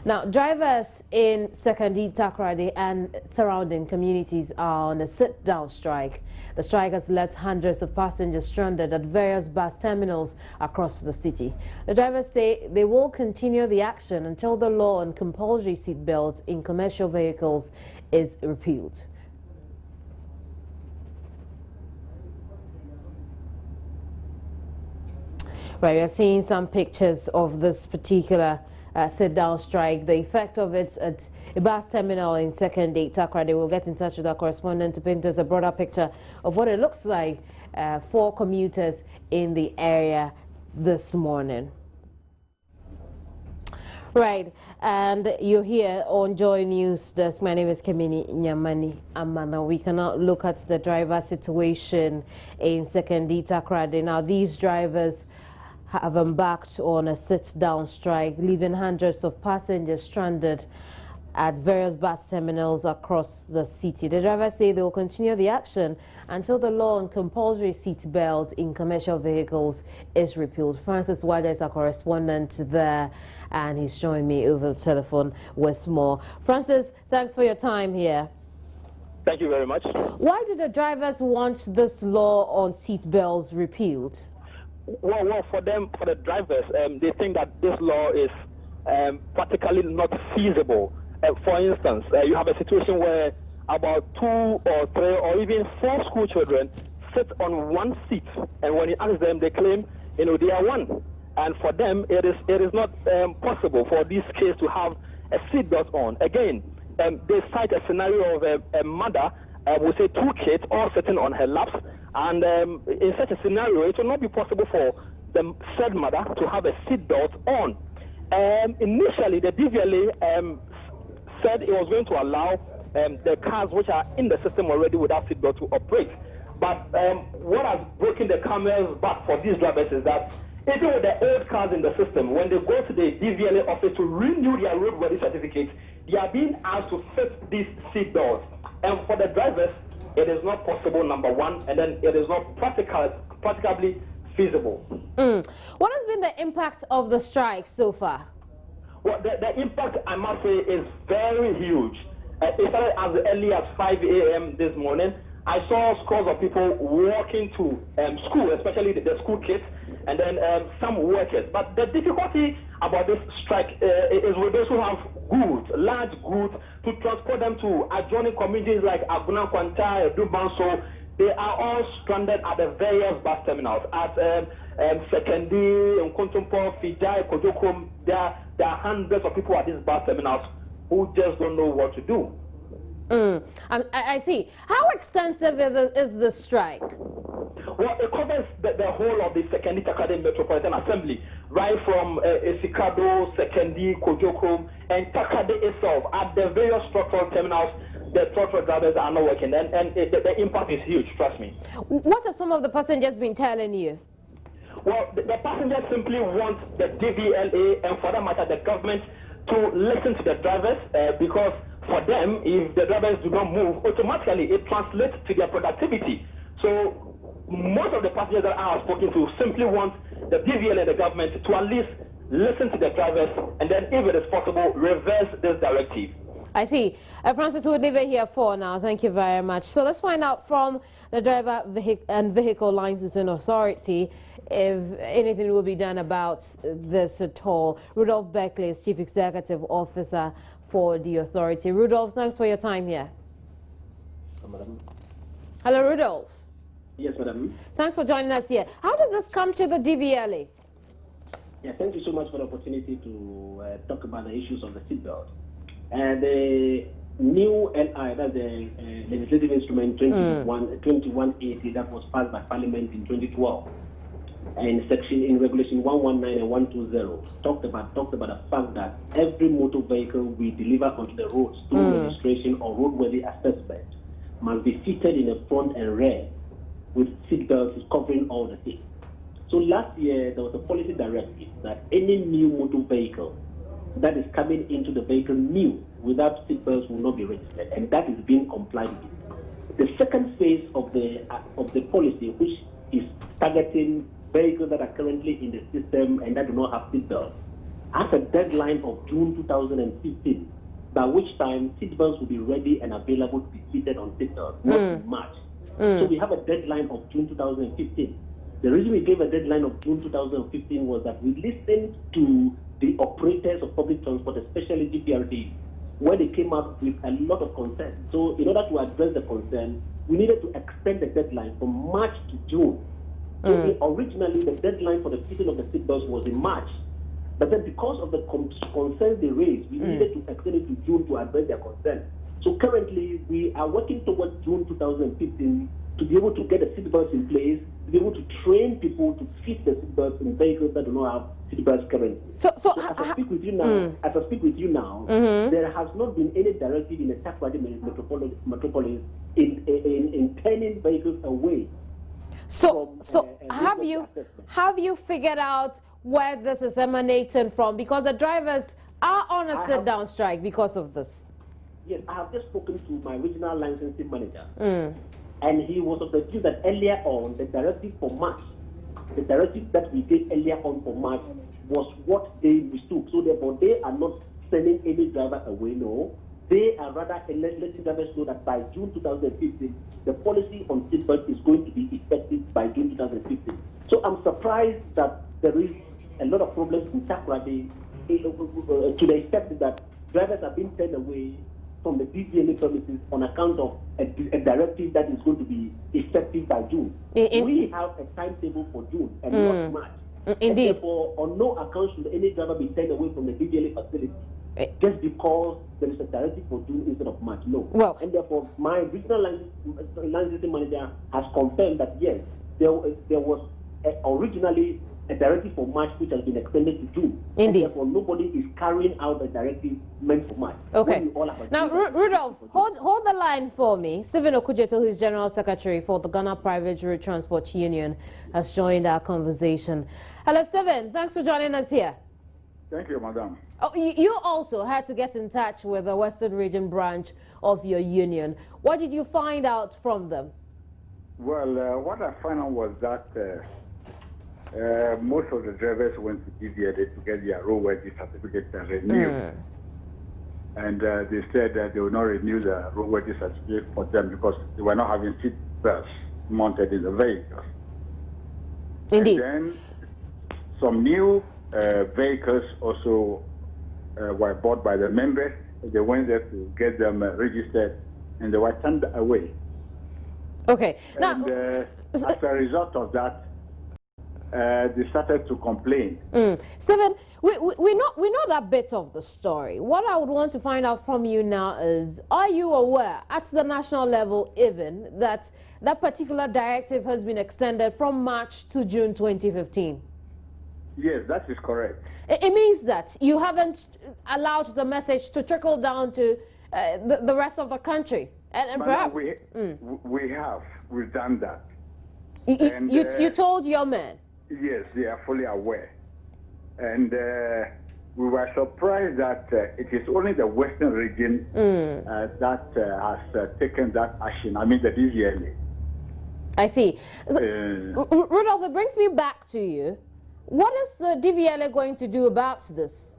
Now, drivers in Tarkordi, Tarkordi and surrounding communities are on a sit-down strike. The strike has left hundreds of passengers stranded at various bus terminals across the city. The drivers say they will continue the action until the law on compulsory seat belts in commercial vehicles is repealed. Right, we are seeing some pictures of this particular sit-down strike. The effect of it at a bus terminal in Tarkordi, Tarkordi. We'll get in touch with our correspondent to paint us a broader picture of what it looks like for commuters in the area this morning. Right, and you're here on Joy News Desk. My name is Kemini Nyamani Amana. We cannot look at the driver situation in Tarkordi, Tarkordi. Now, these drivers have embarked on a sit-down strike, leaving hundreds of passengers stranded at various bus terminals across the city. The drivers say they will continue the action until the law on compulsory seat belts in commercial vehicles is repealed. Francis Wada is our correspondent there, and he's joined me over the telephone with more. Francis, thanks for your time here. Thank you very much. Why do the drivers want this law on seat belts repealed? Well, for the drivers, they think that this law is practically not feasible. For instance, you have a situation where about 2 or 3 or even 4 school children sit on one seat, and when you ask them, they claim, they are one. And for them, it is not possible for these kids to have a seatbelt on. Again, they cite a scenario of a mother with say 2 kids all sitting on her laps. And in such a scenario, it will not be possible for the said mother to have a seatbelt on. Initially, the DVLA said it was going to allow the cars which are in the system already without seatbelt to operate. But what has broken the camel's back for these drivers is that even with the old cars in the system, when they go to the DVLA office to renew their roadworthy certificate, they are being asked to fit these seatbelts. And for the drivers, it is not possible, number one, and then it is not practically feasible. What has been the impact of the strike so far? Well, the impact, I must say, is very huge. It started as early as 5 a.m. this morning. I saw scores of people walking to school, especially the school kids, and then some workers. But the difficulty about this strike is with those who have goods, large goods, to transport them to adjoining communities like Aguna, Kwanta, Dubanso. They are all stranded at the various bus terminals. At Tarkordi, Nkontompo, Fijai, Kojokom, there are hundreds of people at these bus terminals who just don't know what to do. I see. How extensive is the strike? Well, it covers the whole of the Tarkordi Tarkordi Metropolitan Assembly, right from Esikado, Tarkordi, Kojokom, and Tarkordi itself. At the various structural terminals, the truck drivers are not working, and the impact is huge, trust me. What have some of the passengers been telling you? Well, the passengers simply want the DVLA, and for that matter, the government, to listen to the drivers, because for them, if the drivers do not move, automatically it translates to their productivity. So most of the passengers that I have spoken to simply want the DVLA and the government to at least listen to the drivers, and then, if it is possible, reverse this directive. I see. Francis, we'll leave it here for now. Thank you very much. So let's find out from the Driver and Vehicle Licensing Authority if anything will be done about this at all. Rudolph Beckley is Chief Executive Officer for the authority. Rudolph, thanks for your time here. Madam. Hello, Rudolph. Yes, madam. Thanks for joining us here. How does this come to the DVLA? Yeah, thank you so much for the opportunity to talk about the issues of the seatbelt. The new LI, that's the legislative instrument 2180 that was passed by Parliament in 2012, and in regulation 119 and 120 talked about the fact that every motor vehicle we deliver onto the roads through registration or roadworthy assessment must be fitted in the front and rear with seat belts covering all the seats. So last year there was a policy directive that any new motor vehicle that is coming into the vehicle new without seat belts will not be registered, and that is being complied with. The second phase of the policy, which is targeting vehicles that are currently in the system and that do not have seat belts, has a deadline of June 2015, by which time seatbelts will be ready and available to be fitted on seatbelts, not in March. So we have a deadline of June 2015. The reason we gave a deadline of June 2015 was that we listened to the operators of public transport, especially GPRD, where they came up with a lot of concerns. So in order to address the concern, we needed to extend the deadline from March to June. So originally, the deadline for the fitting of the seatbelts was in March. But then because of the concerns they raised, we needed to extend it to June to address their concerns. So currently, we are working towards June 2015 to be able to get the seatbelts in place, to be able to train people to fit the seatbelts in vehicles that do not have seatbelts currently. So as I speak with you now, there has not been any directive in the Tarkordi metropolis in turning vehicles away. So have you figured out where this is emanating from? Because the drivers are on a sit-down strike because of this. Yes, I have just spoken to my regional licensing manager, and he was of the view that earlier on, the directive for March, the directive that we gave earlier on for March was what they mistook. So therefore, they are not sending any driver away, no. They are rather letting drivers know that by June 2015, the policy on seatbelt is going to be effective by June 2015. So I'm surprised that there is a lot of problems in Tarkordi to the extent that drivers are being turned away from the DVLA premises on account of a directive that is going to be effective by June. We have a timetable for June and not March. Indeed. And therefore, on no account should any driver be turned away from the DVLA facility just because there is a directive for June instead of March. No. Well, and therefore, my regional licensing manager has confirmed that yes, there was originally a directive for March which has been extended to June. Indeed. And therefore, nobody is carrying out the directive meant for March. Okay. Now, Rudolph, hold the line for me. Stephen Okujeto, who is General Secretary for the Ghana Private Road Transport Union, has joined our conversation. Hello, Stephen. Thanks for joining us here. Thank you, madam. Oh, you also had to get in touch with the Western Region branch of your union. What did you find out from them? Well, what I found out was that most of the drivers went to DVLA to get their roadworthy certificate renewed. And they said that they would not renew the roadworthy certificate for them because they were not having seat belts mounted in the vehicles. Indeed. And then some new vehicles also were bought by the members. They went there to get them registered, and they were turned away. Okay. Now, and as a result of that, they started to complain. Stephen, we know that bit of the story. What I would want to find out from you now is, are you aware at the national level even that that particular directive has been extended from March to June 2015? Yes, that is correct. It means that you haven't allowed the message to trickle down to the rest of the country. And perhaps... We've done that. You told your men? Yes, they are fully aware. And we were surprised that it is only the Western region that has taken that action. I mean, the DVLA. I see. Rudolph, it brings me back to you. What is the DVLA going to do about this?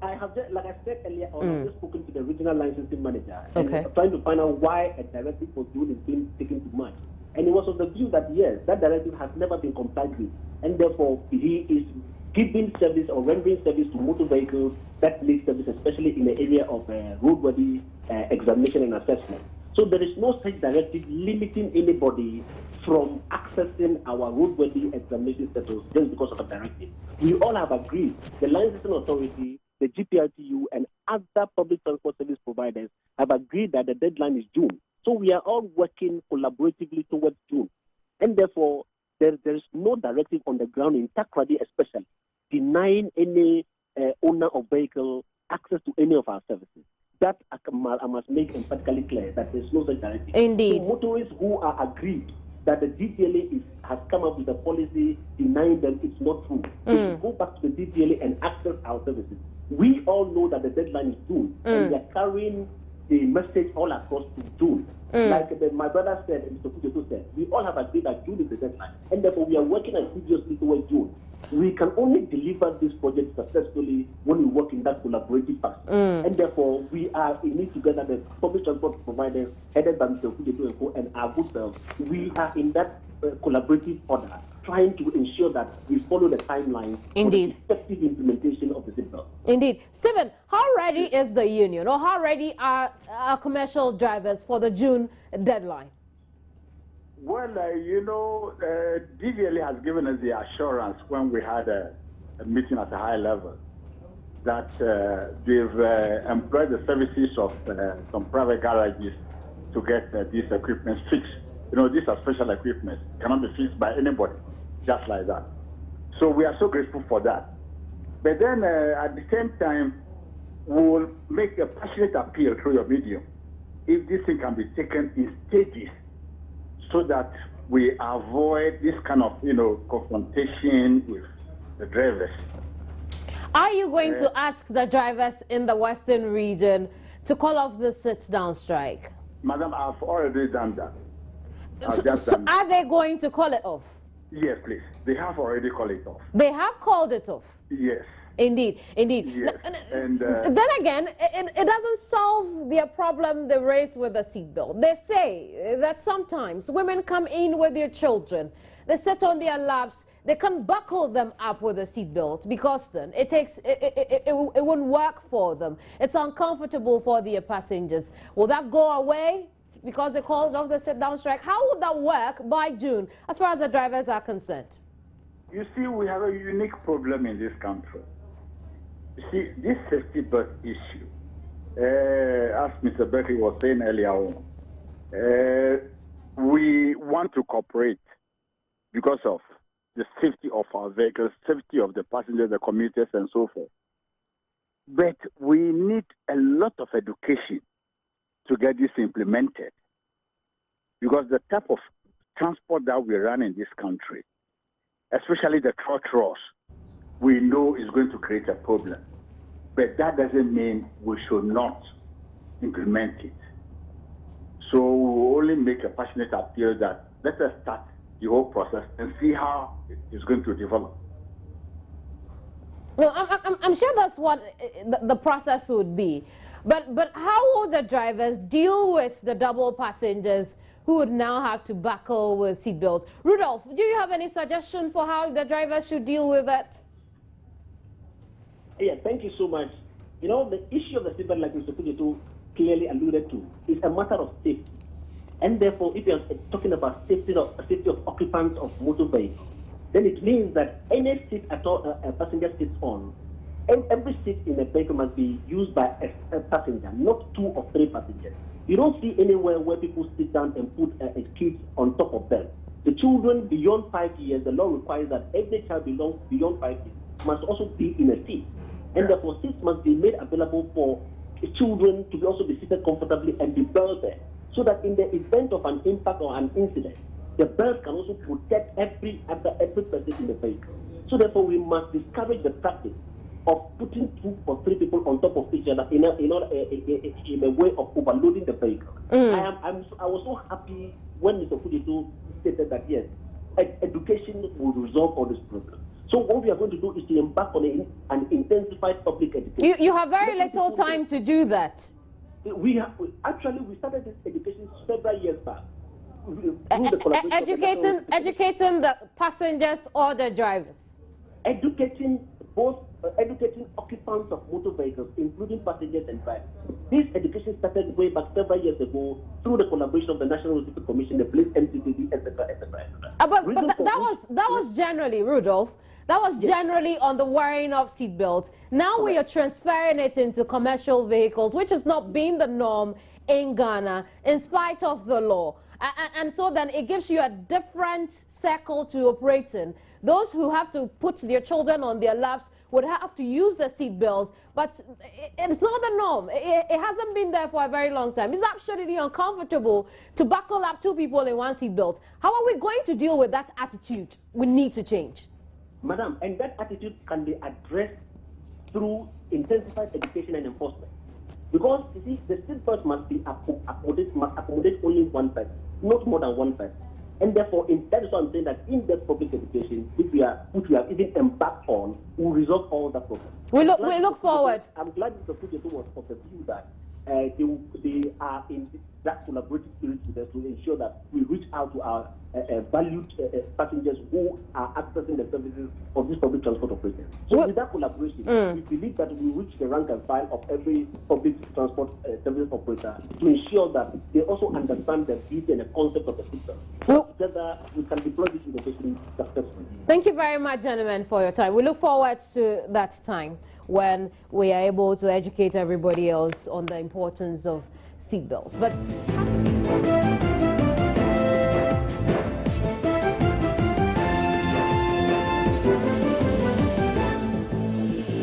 I have just, like I said earlier on, I've just spoken to the regional licensing manager and trying to find out why a directive for June is being taken to March. And he was of the view that yes, that directive has never been complied with, and therefore he is giving service or rendering service to motor vehicles that need service, especially in the area of roadworthy examination and assessment. So there is no such directive limiting anybody from accessing our roadworthy examination status just because of a directive. We all have agreed, the licensing authority, the GPRTU, and other public transport service providers have agreed that the deadline is June. So we are all working collaboratively towards June. And therefore, there is no directive on the ground in Tarkordi especially denying any owner of vehicle access to any of our services. That I must make emphatically clear that there is no such directive. Indeed. So motorists who are aggrieved that the DVLA has come up with a policy denying them, it's not true. They should go back to the DVLA and access our services. We all know that the deadline is June, and we are carrying the message all across to June. Like my brother said, Mr. Kujeto said, we all have agreed that June is the deadline, and therefore we are working assiduously towards June. We can only deliver this project successfully when we work in that collaborative fashion. And therefore, we are in it together, the public transport providers, headed by Mr. Kujetu and our good self. We are in that collaborative order, trying to ensure that we follow the timeline for the effective implementation of the seatbelt. Indeed. Stephen, how ready is the union, or how ready are commercial drivers for the June deadline? Well, DVLA has given us the assurance when we had a meeting at a high level that they've employed the services of some private garages to get these equipment fixed. These are special equipment, cannot be fixed by anybody, just like that. So we are so grateful for that. But then at the same time, we will make a passionate appeal through your medium if this thing can be taken in stages, so that we avoid this kind of, confrontation with the drivers. Are you going to ask the drivers in the Western region to call off the sit-down strike? Madam, I've already done that. So are they going to call it off? Yes, please. They have already called it off. They have called it off? Yes. Indeed, indeed. Yes. And then again, it doesn't solve their problem they raise with the seatbelt. They say that sometimes women come in with their children, they sit on their laps, they can buckle them up with a seatbelt because then it won't work for them. It's uncomfortable for their passengers. Will that go away because they called off the sit-down strike? How would that work by June as far as the drivers are concerned? You see, we have a unique problem in this country. You see, this safety belt issue, as Mr. Berkeley was saying earlier on, we want to cooperate because of the safety of our vehicles, safety of the passengers, the commuters, and so forth. But we need a lot of education to get this implemented, because the type of transport that we run in this country, especially the trotros, we know is going to create a problem. But that doesn't mean we should not implement it. So we only make a passionate appeal that let us start the whole process and see how it is going to develop. Well, I'm sure that's what the process would be. But how will the drivers deal with the double passengers who would now have to buckle with seatbelts? Rudolph, do you have any suggestion for how the drivers should deal with that? Yeah, thank you so much. The issue of the seatbelt, like Mr. Kujetu clearly alluded to, is a matter of safety. And therefore, if you're talking about safety of occupants of motor vehicles, then it means that any seat at all a passenger sits on, and every seat in a vehicle must be used by a passenger, not 2 or 3 passengers. You don't see anywhere where people sit down and put kids on top of them. The children beyond 5 years, the law requires that every child beyond 5 years must also be in a seat. And therefore, seats must be made available for children to also be seated comfortably and be belted, so that in the event of an impact or an incident, the belt can also protect every person in the vehicle. So therefore, we must discourage the practice of putting 2 or 3 people on top of each other in a way of overloading the vehicle. I was so happy when Mr. Kujetu stated that yes, education will resolve all this problem. So what we are going to do is to embark on an intensified public education. You have very little time to do that. We started this education several years back. Educating the passengers or the drivers? Educating occupants of motor vehicles, including passengers and drivers. This education started way back several years ago through the collaboration of the National Road Safety Commission, the police, MCTV, etc., etc. But that was generally, Rudolph. That was generally on the wearing of seatbelts. Now we are transferring it into commercial vehicles, which has not been the norm in Ghana, in spite of the law. And so then it gives you a different circle to operate in. Those who have to put their children on their laps would have to use the seatbelts, but it's not the norm. It hasn't been there for a very long time. It's absolutely uncomfortable to buckle up 2 people in one seatbelt. How are we going to deal with that attitude? We need to change. Madam, and that attitude can be addressed through intensified education and enforcement. Because, you see, the seatbelt must accommodate only one person, not more than one person. And therefore, that is what I'm saying, that in that public education, which we have even embarked on, will resolve all the problems. We look forward. I'm glad Mr. Kujetu was of the view that they are in that collaborative spirit with us to ensure that we reach out to our valued passengers who are accessing the services of this public transport operators. So with that collaboration, we believe that we reach the rank and file of every public transport service operator to ensure that they also understand the beauty and the concept of the system. So together, we can deploy this innovation successfully. Thank you very much, gentlemen, for your time. We look forward to that time when we are able to educate everybody else on the importance of seatbelts. But